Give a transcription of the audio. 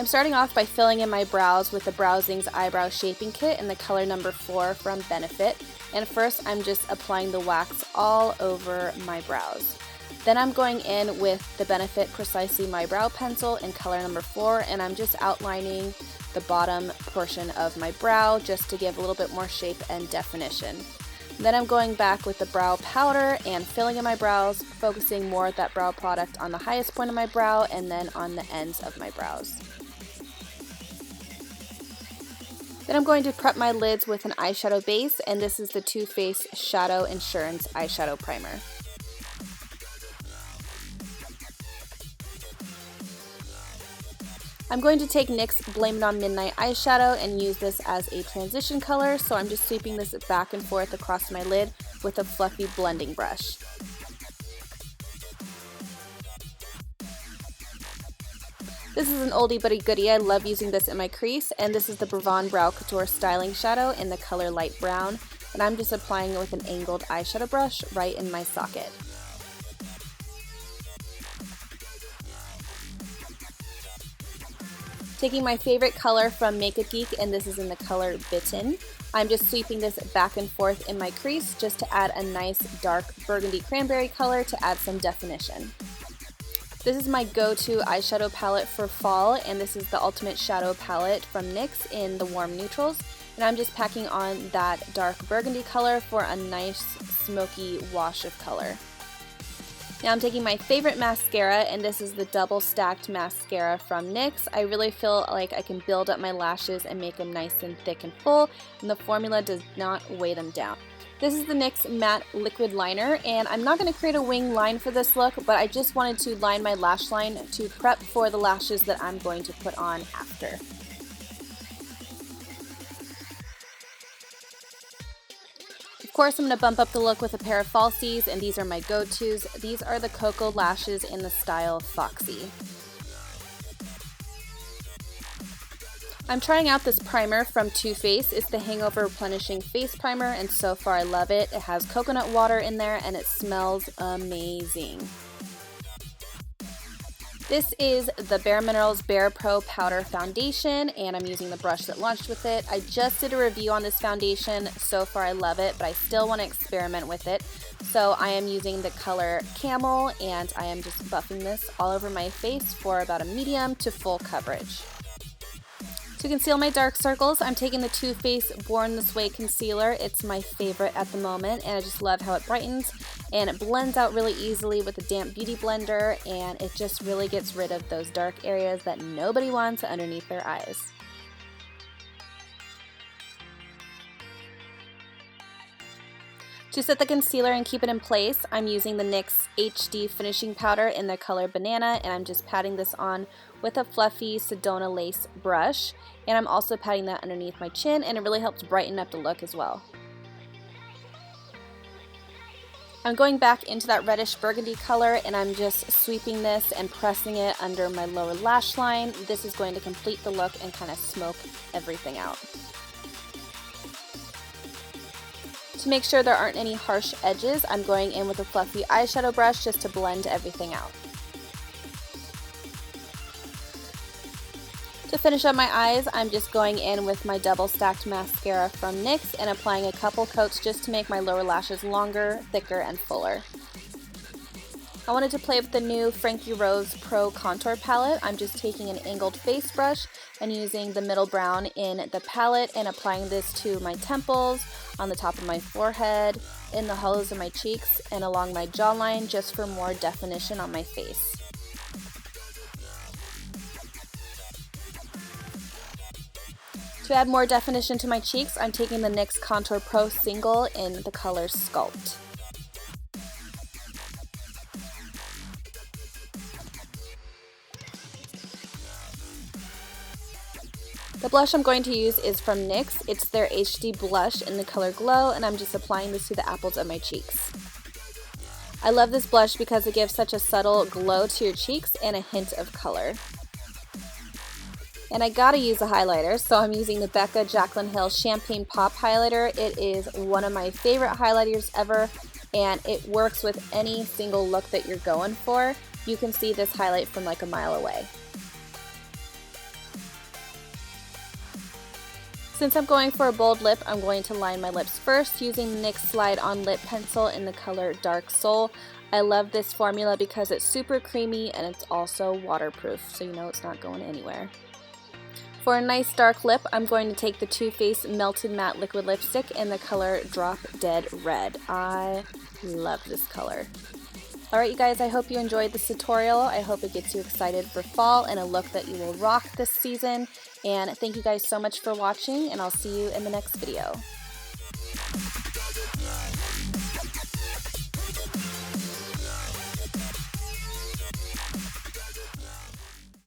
I'm starting off by filling in my brows with the Zings Eyebrow Shaping Kit in the color number 4 from Benefit. And first I'm just applying the wax all over my brows. Then I'm going in with the Benefit Precisely My Brow Pencil in color number 4, and I'm just outlining the bottom portion of my brow just to give a little bit more shape and definition. Then I'm going back with the brow powder and filling in my brows, focusing more of that brow product on the highest point of my brow and then on the ends of my brows. Then I'm going to prep my lids with an eyeshadow base, and this is the Too Faced Shadow Insurance Eyeshadow Primer. I'm going to take NYX Blame It On Midnight eyeshadow and use this as a transition color, so I'm just sweeping this back and forth across my lid with a fluffy blending brush. This is an oldie but a goodie. I love using this in my crease, and this is the BRAVON Brow Couture Styling Shadow in the color Light Brown, and I'm just applying it with an angled eyeshadow brush right in my socket. Taking my favorite color from MakeupGeek, and this is in the color Bitten, I'm just sweeping this back and forth in my crease just to add a nice dark burgundy cranberry color to add some definition. This is my go-to eyeshadow palette for fall, and this is the Ultimate Shadow Palette from NYX in the Warm Neutrals, and I'm just packing on that dark burgundy color for a nice smoky wash of color. Now I'm taking my favorite mascara, and this is the Double Stacked Mascara from NYX. I really feel like I can build up my lashes and make them nice and thick and full, and the formula does not weigh them down. This is the NYX Matte Liquid Liner, and I'm not going to create a wing line for this look, but I just wanted to line my lash line to prep for the lashes that I'm going to put on after. Of course, I'm going to bump up the look with a pair of falsies, and these are my go-tos. These are the KoKo lashes in the style Foxy. I'm trying out this primer from Too Faced. It's the Hangover Replenishing Face Primer, and so far I love it. It has coconut water in there, and it smells amazing. This is the bareMinerals BarePRO Powder Foundation, and I'm using the brush that launched with it. I just did a review on this foundation. So far I love it, but I still want to experiment with it. So I am using the color Camel, and I am just buffing this all over my face for about a medium to full coverage. To conceal my dark circles, I'm taking the Too Faced Born This Way Concealer. It's my favorite at the moment, and I just love how it brightens, and it blends out really easily with a damp beauty blender, and it just really gets rid of those dark areas that nobody wants underneath their eyes. To set the concealer and keep it in place, I'm using the NYX HD Finishing Powder in the color Banana, and I'm just patting this on with a fluffy Sedona lace brush, and I'm also patting that underneath my chin, and it really helps brighten up the look as well. I'm going back into that reddish burgundy color, and I'm just sweeping this and pressing it under my lower lash line. This is going to complete the look and kind of smoke everything out. To make sure there aren't any harsh edges, I'm going in with a fluffy eyeshadow brush just to blend everything out. To finish up my eyes, I'm just going in with my Double Stacked Mascara from NYX and applying a couple coats just to make my lower lashes longer, thicker, and fuller. I wanted to play with the new Frankie Rose Pro Contour Palette. I'm just taking an angled face brush and using the middle brown in the palette and applying this to my temples, on the top of my forehead, in the hollows of my cheeks, and along my jawline just for more definition on my face. To add more definition to my cheeks, I'm taking the NYX Contour Pro Single in the color Sculpt. The blush I'm going to use is from NYX. It's their HD Blush in the color Glow, and I'm just applying this to the apples of my cheeks. I love this blush because it gives such a subtle glow to your cheeks and a hint of color. And I gotta use a highlighter, so I'm using the BECCA Jaclyn Hill Champagne Pop Highlighter. It is one of my favorite highlighters ever, and it works with any single look that you're going for. You can see this highlight from like a mile away. Since I'm going for a bold lip, I'm going to line my lips first using the NYX Slide On Lip Pencil in the color Dark Soul. I love this formula because it's super creamy and it's also waterproof, so you know it's not going anywhere. For a nice dark lip, I'm going to take the Too Faced Melted Matte Liquid Lipstick in the color Drop Dead Red. I love this color. Alright you guys, I hope you enjoyed this tutorial. I hope it gets you excited for fall and a look that you will rock this season. And thank you guys so much for watching, and I'll see you in the next video.